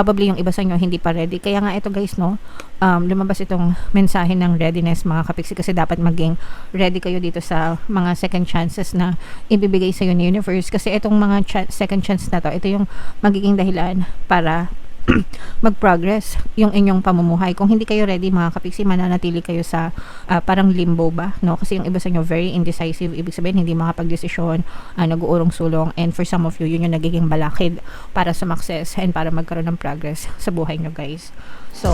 probably yung iba sa inyo hindi pa ready. Kaya nga ito guys, no, lumabas itong mensahe ng readiness mga kapiksi, kasi dapat maging ready kayo dito sa mga second chances na ibibigay sa ni universe. Kasi itong mga second chance na to, ito yung magiging dahilan para mag-progress yung inyong pamumuhay. Kung hindi kayo ready mga kapiksi, mananatili kayo sa parang limbo ba, no? Kasi yung iba sa inyo very indecisive, ibig sabihin hindi makapag-desisyon, nag-uurong-sulong, and for some of you, yun yung nagiging balakid para sa success and para magkaroon ng progress sa buhay nyo guys. So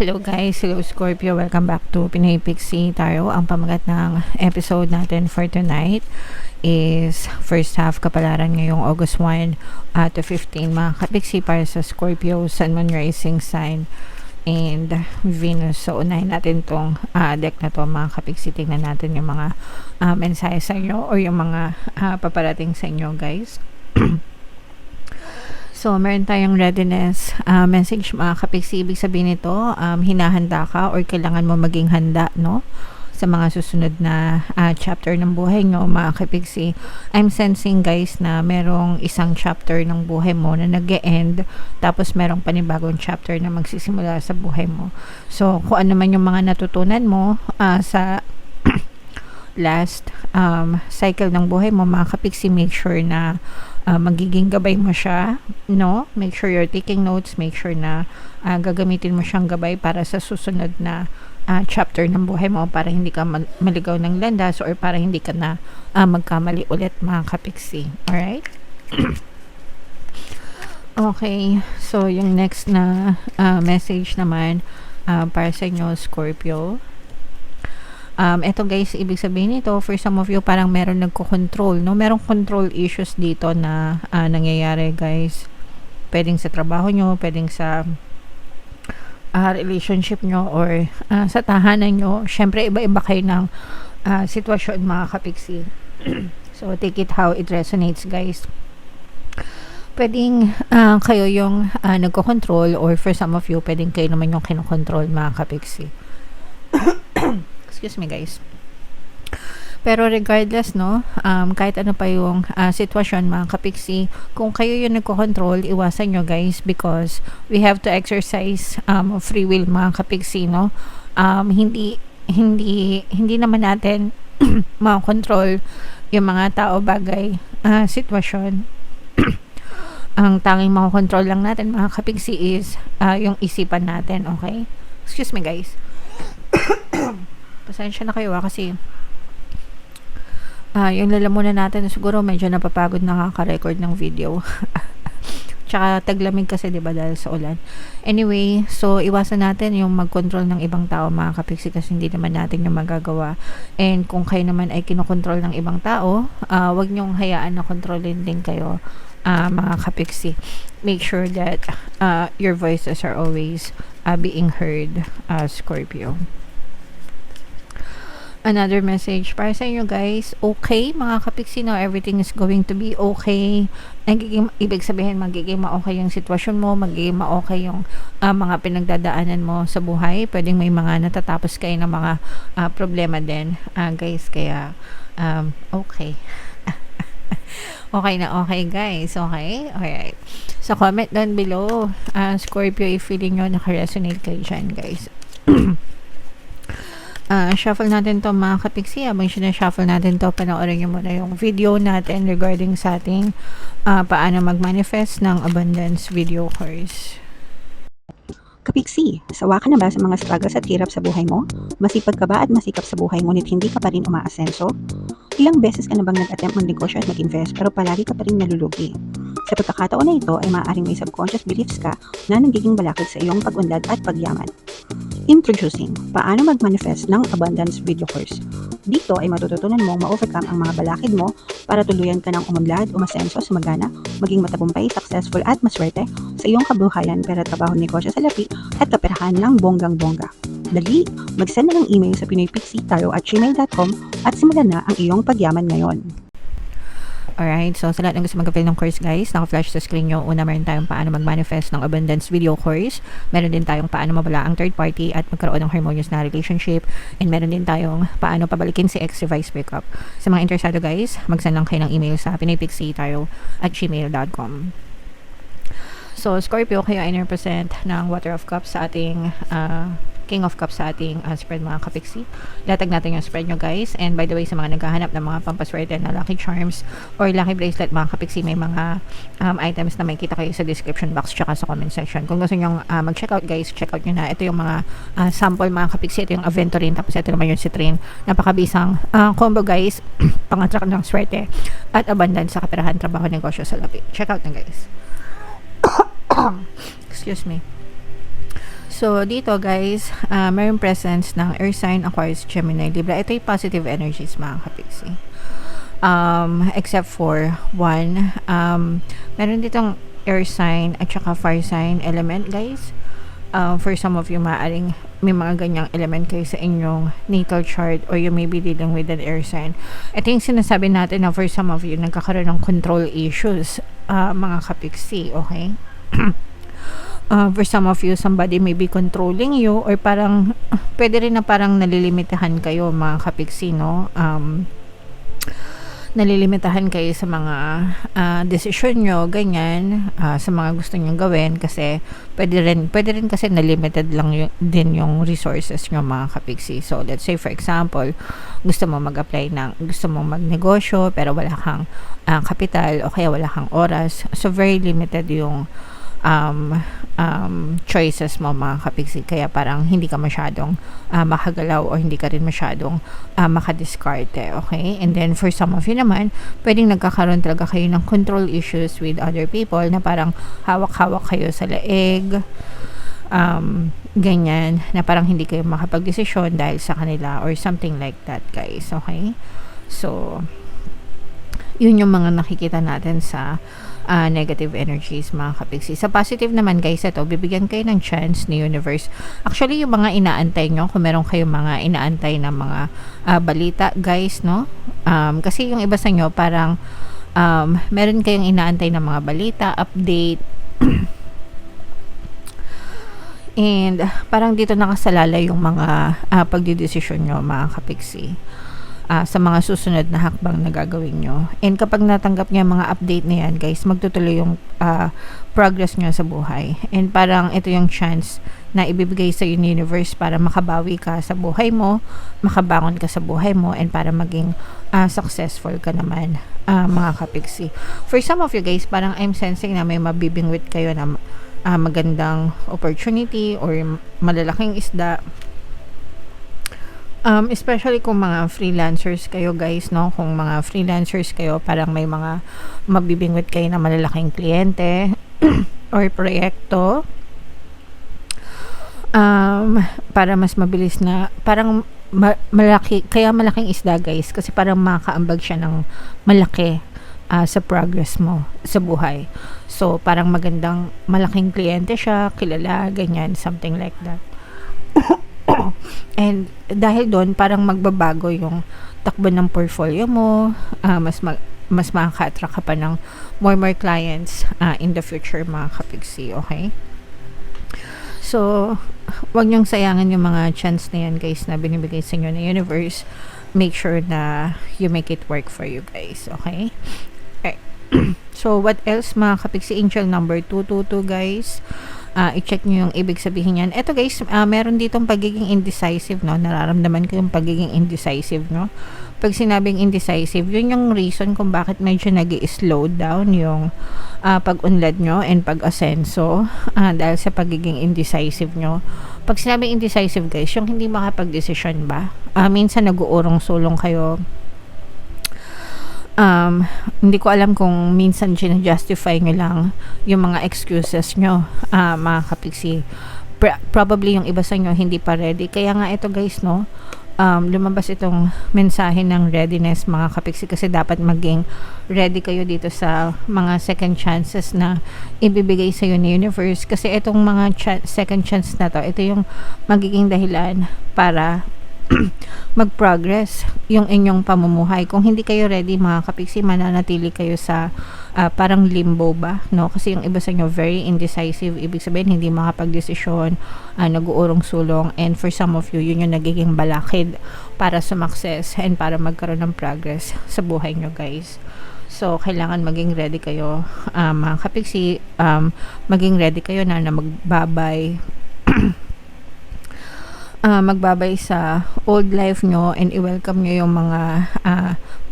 hello guys, hello Scorpio, welcome back to Pinoy Pixie Tarot. Ang pamagat ng episode natin for tonight is first half kapalaran ngayong August 1 to 15 mga kapiksi para sa Scorpio, Sun, Moon, Rising sign and Venus. So unahin natin tong deck na to mga kapiksi. Tingnan natin yung mga mensahe sa inyo or yung mga paparating sa inyo guys. So, meron tayong readiness message mga kapiksi. Ibig sabihin nito, hinahanda ka or kailangan mo maging handa, no? Sa mga susunod na chapter ng buhay nyo, mga kapiksi. I'm sensing guys na merong isang chapter ng buhay mo na nag-e-end, tapos merong panibagong chapter na magsisimula sa buhay mo. So, kung ano man yung mga natutunan mo sa last cycle ng buhay mo, mga kapiksi, make sure na magiging gabay mo siya, no? Make sure you're taking notes, make sure na gagamitin mo siyang gabay para sa susunod na chapter ng buhay mo, para hindi ka maligaw ng landas or para hindi ka na magkamali ulit mga kapiksi. Alright? Okay, so yung next na message naman para sa inyo Scorpio. Ito guys, ibig sabihin nito, for some of you, parang meron nagko-control, no? Merong control issues dito na nangyayari guys. Pwedeng sa trabaho nyo, pwedeng sa relationship nyo, or sa tahanan nyo. Syempre, iba-iba kayo ng sitwasyon mga kapiksi. So, take it how it resonates guys. Pwedeng kayo yung nagko-control, or for some of you, pwedeng kayo naman yung kinokontrol mga kapiksi. Excuse me guys. Pero regardless, no, kahit ano pa yung sitwasyon mga kapiksi, kung kayo yung nagko-control, iwasan nyo guys, because we have to exercise free will mga kapiksi, no? Hindi naman natin makakontrol yung mga tao, bagay, sitwasyon. Ang tanging makakontrol lang natin mga kapiksi is yung isipan natin, okay? Excuse me guys. Pasensya na kayo kasi yung lalamunan natin siguro medyo napapagod na kaka-record ng video. Tsaka taglamig kasi, diba, dahil sa ulan. Anyway, so iwasan natin yung mag-control ng ibang tao mga kapiksi, kasi hindi naman natin yung magagawa. And kung kayo naman ay kinokontrol ng ibang tao, wag nyong hayaan na kontrolin din kayo mga kapiksi. Make sure that your voices are always being heard, Scorpio. Another message para sa inyo guys. Okay mga kapiksi, no, everything is going to be okay. Ibig sabihin magiging ma-okay yung sitwasyon mo, magiging ma-okay yung mga pinagdadaanan mo sa buhay. Pwedeng may mga natatapos kayo ng mga problema din guys, kaya okay. Okay na okay guys, okay? Alright, so comment down below Scorpio if feeling nyo naka-resonate kayo dyan guys. Shuffle natin to mga kapiksi. Habang sinashuffle natin to, panoorin nyo muna yung video natin regarding sa ating paano mag-manifest ng abundance video course. Kapiksi, sawa ka na ba sa mga struggles at hirap sa buhay mo? Masipag ka ba at masikap sa buhay ngunit hindi ka pa rin umaasenso? Ilang beses ka na bang nag-attempt mag-negosyo at mag-invest pero palagi ka pa rin nalulugi? Sa pagkakataon na ito ay maaaring may subconscious beliefs ka na nagiging balakid sa iyong pag-unlad at pagyaman. Introducing, paano mag-manifest ng abundance video course. Dito ay matututunan mong ma-overcome ang mga balakid mo para tuluyan ka ng umunlad, umasenso, sumagana, maging matagumpay, successful at maswerte sa iyong kabuhayan, pera, trabaho, negosyo sa lapi at kaperahan ng bonggang-bongga. Dali, mag-send na ng email sa pinoypixie@gmail.com at simulan na ang iyong pagyaman ngayon. Alright, so sa lahat ng gusto mag-apply ng course guys, naka-flash sa screen nyo. Una, meron tayong paano mag-manifest ng abundance video course. Meron din tayong paano mabala ang third party at magkaroon ng harmonious na relationship. And meron din tayong paano pabalikin si ex revised breakup. Sa mga interesado guys, mag-send lang kayo ng email sa pinaypixie@gmail.com. So, Scorpio, kayo ay represent ng Water of Cups sa ating King of Cups sa ating spread mga kapiksi. Latag natin yung spread nyo guys. And by the way, sa mga naghahanap ng mga pampaswerte na lucky charms or lucky bracelet mga kapiksi, may mga items na may kita kayo sa description box tsaka sa comment section. Kung gusto nyo mag-check out guys, check out nyo na. Ito yung mga sample mga kapiksi. Ito yung Aventurine, tapos ito naman yung Citrine. Napakabisang combo guys. Pang-attract ng swerte at abundance sa kaperahan, trabaho, negosyo sa lapi. Check out na guys. Excuse me. So, dito guys, mayroong presence ng Earth sign, Aquarius, Gemini, Libra. Ito yung positive energies mga kapiksi. Except for one, meron ditong Earth sign at saka Fire sign element guys. For some of you, maaaring may mga ganyang element kayo sa inyong natal chart or you may be dealing with an air sign. Ito yung sinasabi natin na for some of you, nagkakaroon ng control issues, mga kapiksi, okay? For some of you, somebody may be controlling you or parang, pwede rin na parang nalilimitahan kayo mga kapiksi, no? Nalilimitahan kayo sa mga desisyon nyo, ganyan, sa mga gusto nyo gawin kasi pwede rin kasi na-limited lang din yung resources nyo mga kapiksi. So, let's say for example, gusto mo mag-apply gusto mo magnegosyo pero wala kang kapital o kaya wala kang oras. So, very limited yung choices mo mga kapiksi, kaya parang hindi ka masyadong makagalaw o hindi ka rin masyadong makadiskarte, okay? And then for some of you naman, pwedeng nagkakaroon talaga kayo ng control issues with other people na parang hawak-hawak kayo sa leeg, ganyan, na parang hindi kayo makapag-desisyon dahil sa kanila or something like that guys, okay? So, yun yung mga nakikita natin sa negative energies mga kapiksi. Sa positive naman guys, ito, bibigyan kayo ng chance ni universe. Actually, yung mga inaantay nyo, kung meron kayong mga inaantay na mga balita guys, no? Kasi yung iba sa nyo, parang meron kayong inaantay na mga balita, update, and parang dito nakasalala yung mga pagdidesisyon nyo mga kapiksi. Sa mga susunod na hakbang na gagawin nyo. And kapag natanggap niya mga update na yan, guys, magtutuloy yung progress nyo sa buhay. And parang ito yung chance na ibibigay sa universe para makabawi ka sa buhay mo, makabangon ka sa buhay mo, and para maging successful ka naman, mga kapiksi. For some of you guys, parang I'm sensing na may mabibingwit kayo na magandang opportunity or malalaking isda. Especially kung mga freelancers kayo guys, no? Kung mga freelancers kayo, parang may mga mabibingwit kayo na malalaking kliyente or proyekto. Para mas mabilis na, parang malaki, kaya malaking isda guys, kasi parang makaambag siya ng malaki sa progress mo sa buhay. So, parang magandang malaking kliyente siya, kilala, ganyan, something like that. And dahil doon, parang magbabago yung takbo ng portfolio mo, mas makaka-attract ka pa ng more clients in the future mga kapiksi, okay? So, wag niyong sayangan yung mga chance na yan guys na binibigay sa inyo ng universe. Make sure na you make it work for you guys, okay? Alright. So, what else mga kapiksi? Angel number 222 guys. I-check nyo yung ibig sabihin yan. Eto guys, meron ditong pagiging indecisive, no? Nararamdaman ko yung pagiging indecisive, no? Pag sinabing indecisive, yun yung reason kung bakit medyo nag-i-slow down yung pag-unlad nyo and pag-asenso dahil sa pagiging indecisive nyo. Pag sinabing indecisive guys, yung hindi makapag-desisyon ba? Minsan nag-uurong-sulong kayo. Hindi ko alam kung minsan justify nyo lang yung mga excuses nyo, mga kapiksi. Probably yung iba sa nyo hindi pa ready. Kaya nga ito guys, no, lumabas itong mensahe ng readiness mga kapiksi, kasi dapat maging ready kayo dito sa mga second chances na ibibigay sa ni universe, kasi itong mga second chance na to, ito yung magiging dahilan para mag-progress yung inyong pamumuhay. Kung hindi kayo ready mga kapiksi, mananatili kayo sa parang limbo ba, no? Kasi yung iba sa inyo very indecisive, ibig sabihin hindi makapag-desisyon, nag-uurong sulong, and for some of you, yun yung nagiging balakid para sumakses and para magkaroon ng progress sa buhay nyo, guys. So, kailangan maging ready kayo, mga kapiksi, maging ready kayo na magbabay magbabay sa old life nyo and i-welcome nyo yung mga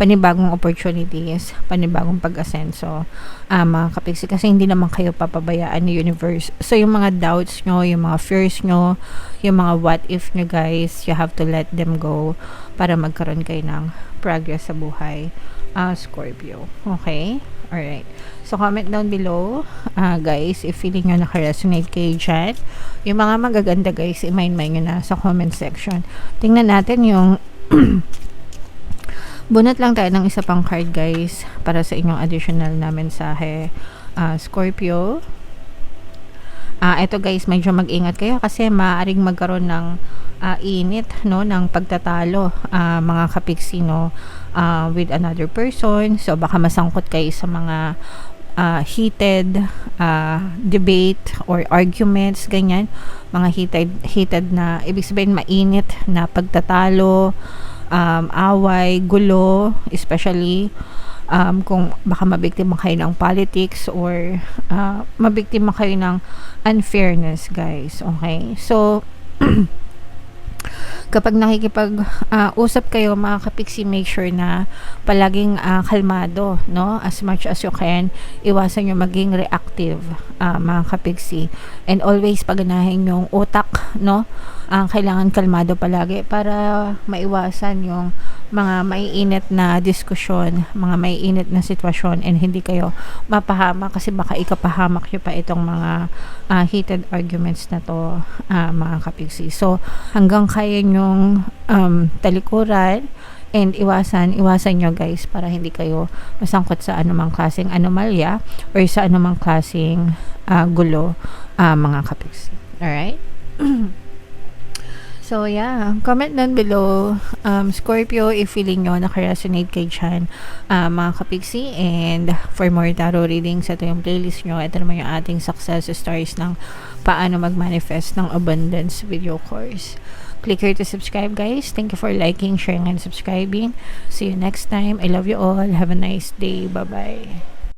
panibagong opportunities, panibagong pag-asenso, mga kapiksi, kasi hindi naman kayo papabayaan ni universe. So yung mga doubts nyo, yung mga fears nyo, yung mga what if nyo, guys, you have to let them go para magkaroon kayo ng progress sa buhay, Scorpio. Okay? Alright. So, comment down below, guys, if feeling nyo naka-resonate kayo dyan. Yung mga magaganda, guys, i-mind nyo na sa comment section. Tingnan natin yung bunot lang tayo ng isa pang card, guys, para sa inyong additional na mensahe, Scorpio. Ito, guys, medyo mag-ingat kayo kasi maaaring magkaroon ng init, no, ng pagtatalo, mga kapiksi, no, with another person. So baka masangkot kayo sa mga heated debate or arguments, ganyan, mga heated na, ibig sabihin mainit na pagtatalo, away, gulo, especially kung baka mabiktima kayo ng politics or mabiktima kayo ng unfairness, guys. Okay, so kapag nakikipag-usap kayo, mga kapiksi, make sure na palaging kalmado, no? As much as you can, iwasan nyo maging reactive, mga kapiksi. And always paganahin yung utak, no? Kailangan kalmado palagi para maiwasan yung mga maiinit na diskusyon, mga maiinit na sitwasyon, and hindi kayo mapahamak kasi baka ikapahamak nyo pa itong mga heated arguments na to, mga kapiksi. So, hanggang kaya nyong talikuran and iwasan nyo, guys, para hindi kayo masangkot sa anumang klaseng anomalya or sa anumang klaseng gulo, mga kapiksi. Alright? So, yeah. Comment down below, Scorpio, if feeling nyo naka-resonate kayo dyan, mga kapiksi. And for more tarot readings, ito yung playlist nyo. Ito naman yung ating success stories ng paano mag-manifest ng abundance video course. Click here to subscribe, guys. Thank you for liking, sharing, and subscribing. See you next time. I love you all. Have a nice day. Bye-bye.